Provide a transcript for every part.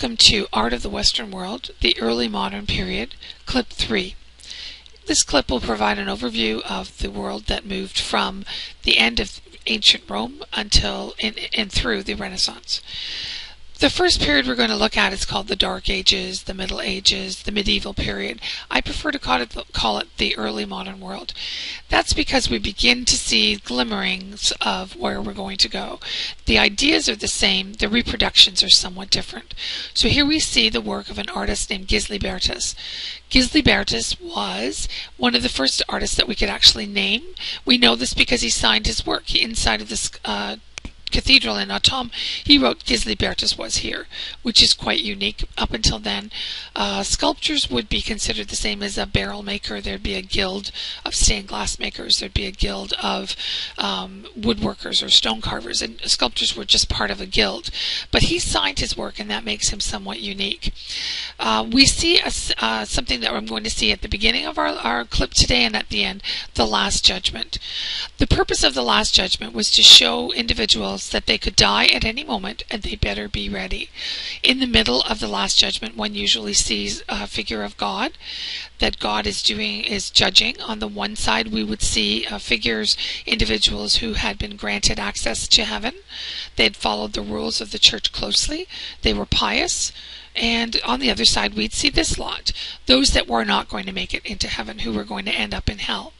Welcome to Art of the Western World, the Early Modern Period, Clip 3. This clip will provide an overview of the world that moved from the end of ancient Rome until and through the Renaissance. The first period we're going to look at is called the Dark Ages, the Middle Ages, the Medieval Period. I prefer to call it the Early Modern World. That's because we begin to see glimmerings of where we're going to go. The ideas are the same, the reproductions are somewhat different. So here we see the work of an artist named Gisli-Bertis. Gisli-Bertis was one of the first artists that we could actually name. We know this because he signed his work inside of this cathedral in Autun. He wrote Gisli-Bertis was here, which is quite unique. Up until then, sculptures would be considered the same as a barrel maker. There'd be a guild of stained glass makers. There'd be a guild of woodworkers or stone carvers, and sculptors were just part of a guild. But he signed his work, and that makes him somewhat unique. We see something that I'm going to see at the beginning of our clip today and at the end, the Last Judgment. The purpose of the Last Judgment was to show individuals that they could die at any moment and they better be ready. In the middle of the Last Judgment, one usually sees a figure of God, that God is judging. On the one side, we would see individuals who had been granted access to heaven. They had followed the rules of the church closely. They were pious. And on the other side, we'd see this lot, those that were not going to make it into heaven, who were going to end up in hell.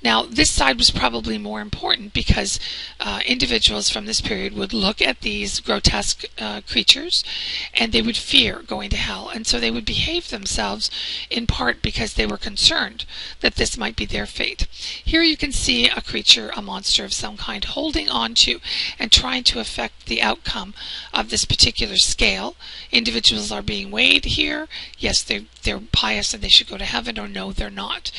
Now, this side was probably more important because individuals from this period would look at these grotesque creatures and they would fear going to hell. And so they would behave themselves in part because they were concerned that this might be their fate. Here you can see a creature, a monster of some kind, holding on to and trying to affect the outcome of this particular scale. Individuals are being weighed here. Yes, they're pious and they should go to heaven, or no, they're not.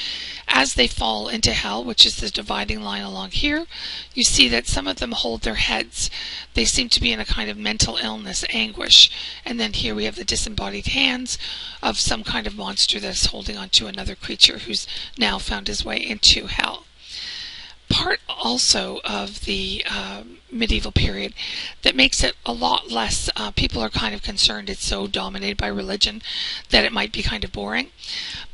As they fall into hell, which is the dividing line along here, you see that some of them hold their heads. They seem to be in a kind of mental illness, anguish. And then here we have the disembodied hands of some kind of monster that's holding on to another creature who's now found his way into hell. Part also of the medieval period that makes it a lot less, people are kind of concerned it's so dominated by religion that it might be kind of boring.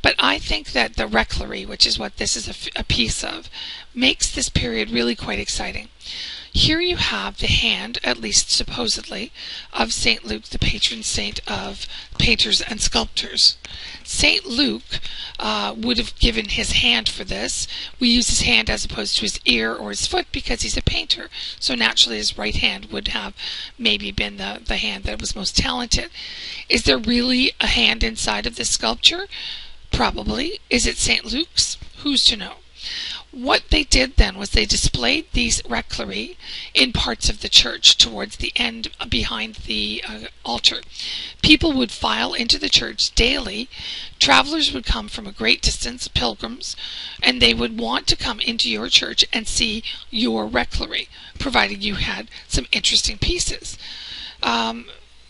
But I think that the Requiem, which is what this is a piece of, makes this period really quite exciting. Here you have the hand, at least supposedly, of St. Luke, the patron saint of painters and sculptors. St. Luke would have given his hand for this. We use his hand as opposed to his ear or his foot because he's a painter. So naturally his right hand would have maybe been the hand that was most talented. Is there really a hand inside of this sculpture? Probably. Is it St. Luke's? Who's to know? What they did then was they displayed these requiem in parts of the church towards the end behind the altar. People would file into the church daily. Travelers would come from a great distance, pilgrims, and they would want to come into your church and see your requiem, provided you had some interesting pieces.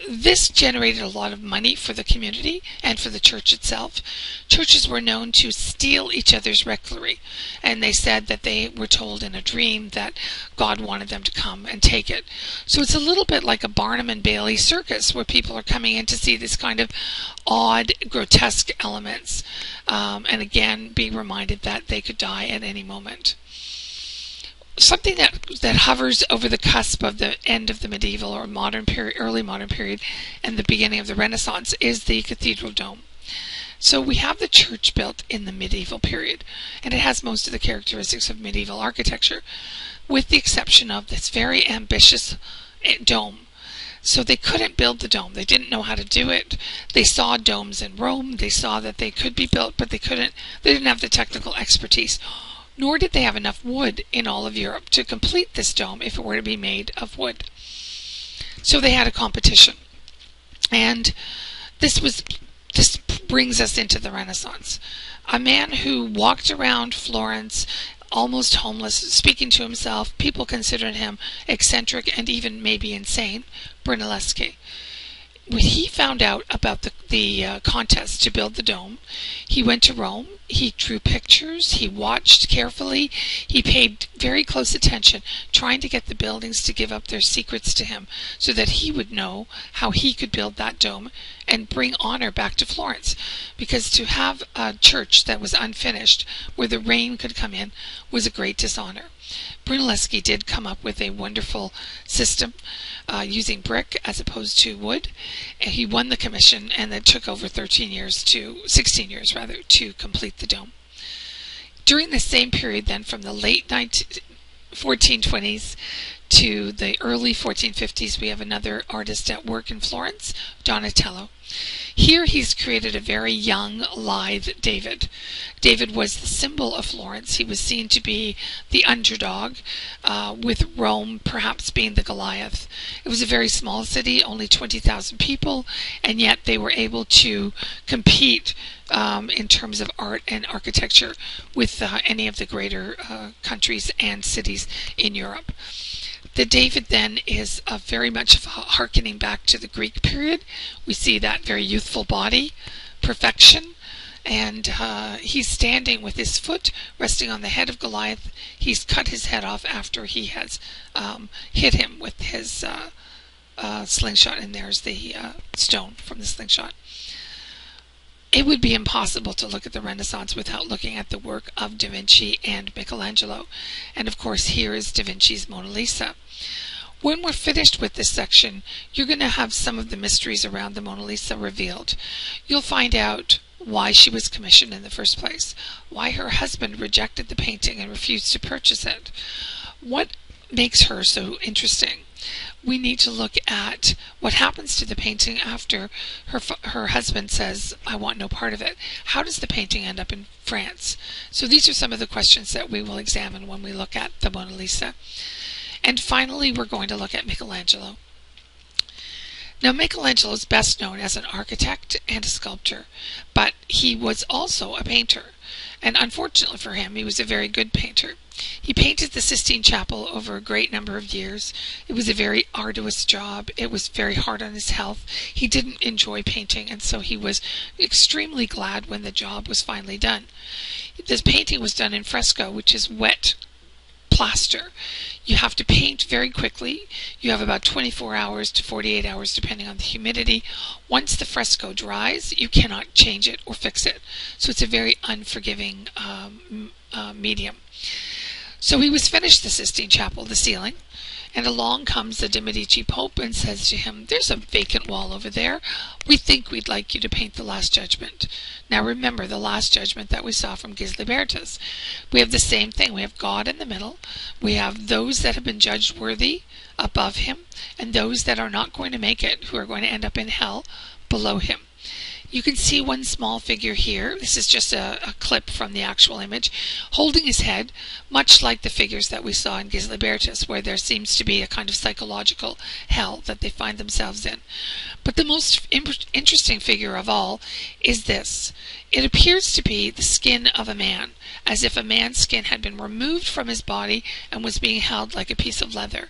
This generated a lot of money for the community and for the church itself. Churches were known to steal each other's requiem, and they said that they were told in a dream that God wanted them to come and take it. So it's a little bit like a Barnum and Bailey circus where people are coming in to see this kind of odd, grotesque elements, and again being reminded that they could die at any moment. Something that hovers over the cusp of the end of the medieval or modern period, early modern period, and the beginning of the Renaissance is the cathedral dome. So we have the church built in the medieval period, and it has most of the characteristics of medieval architecture, with the exception of this very ambitious dome. So they couldn't build the dome. They didn't know how to do it. They saw domes in Rome. They saw that they could be built, but they didn't have the technical expertise. Nor did they have enough wood in all of Europe to complete this dome if it were to be made of wood. So they had a competition. And this brings us into the Renaissance. A man who walked around Florence almost homeless, speaking to himself. People considered him eccentric and even maybe insane, Brunelleschi. when he found out about the contest to build the dome, he went to Rome, he drew pictures, he watched carefully, he paid very close attention, trying to get the buildings to give up their secrets to him so that he would know how he could build that dome and bring honor back to Florence. Because to have a church that was unfinished, where the rain could come in, was a great dishonor. Brunelleschi did come up with a wonderful system using brick as opposed to wood. And he won the commission, and it took over 16 years to complete the dome. During the same period then, from the late 1420s to the early 1450s, we have another artist at work in Florence, Donatello. Here he's created a very young, lithe David. David was the symbol of Florence. He was seen to be the underdog, with Rome perhaps being the Goliath. It was a very small city, only 20,000 people, and yet they were able to compete in terms of art and architecture with any of the greater countries and cities in Europe. The David then is very much hearkening back to the Greek period. We see that very youthful body, perfection, and he's standing with his foot resting on the head of Goliath. He's cut his head off after he has hit him with his slingshot, and there's the stone from the slingshot. It would be impossible to look at the Renaissance without looking at the work of Da Vinci and Michelangelo. And of course, here is Da Vinci's Mona Lisa. When we're finished with this section, you're going to have some of the mysteries around the Mona Lisa revealed. You'll find out why she was commissioned in the first place, why her husband rejected the painting and refused to purchase it, what makes her so interesting. We need to look at what happens to the painting after her husband says, I want no part of it. How does the painting end up in France? So these are some of the questions that we will examine when we look at the Mona Lisa. And finally, we're going to look at Michelangelo. Now, Michelangelo is best known as an architect and a sculptor, but he was also a painter. And unfortunately for him, he was a very good painter. He painted the Sistine Chapel over a great number of years. It was a very arduous job. It was very hard on his health. He didn't enjoy painting, and so he was extremely glad when the job was finally done. This painting was done in fresco, which is wet plaster. You have to paint very quickly. You have about 24 hours to 48 hours depending on the humidity. Once the fresco dries, you cannot change it or fix it. So it's a very unforgiving medium. So he was finished the Sistine Chapel, the ceiling, and along comes the de Medici Pope and says to him, there's a vacant wall over there. We think we'd like you to paint the Last Judgment. Now remember the Last Judgment that we saw from Gislibertus. We have the same thing. We have God in the middle. We have those that have been judged worthy above him, and those that are not going to make it, who are going to end up in hell below him. You can see one small figure here. This is just a clip from the actual image, holding his head, much like the figures that we saw in Gislibertus, where there seems to be a kind of psychological hell that they find themselves in. But the most interesting figure of all is this. It appears to be the skin of a man, as if a man's skin had been removed from his body and was being held like a piece of leather.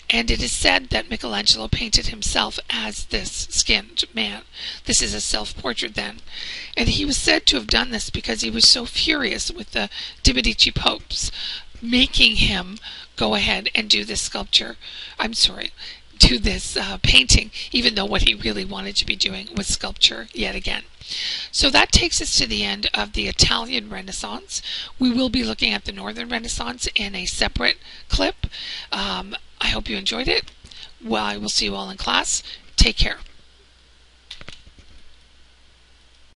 And it is said that Michelangelo painted himself as this skinned man. This is a self-portrait then. And he was said to have done this because he was so furious with the de Medici popes, making him go ahead and do this do this painting, even though what he really wanted to be doing was sculpture yet again. So that takes us to the end of the Italian Renaissance. We will be looking at the Northern Renaissance in a separate clip. I hope you enjoyed it. Well, I will see you all in class. Take care.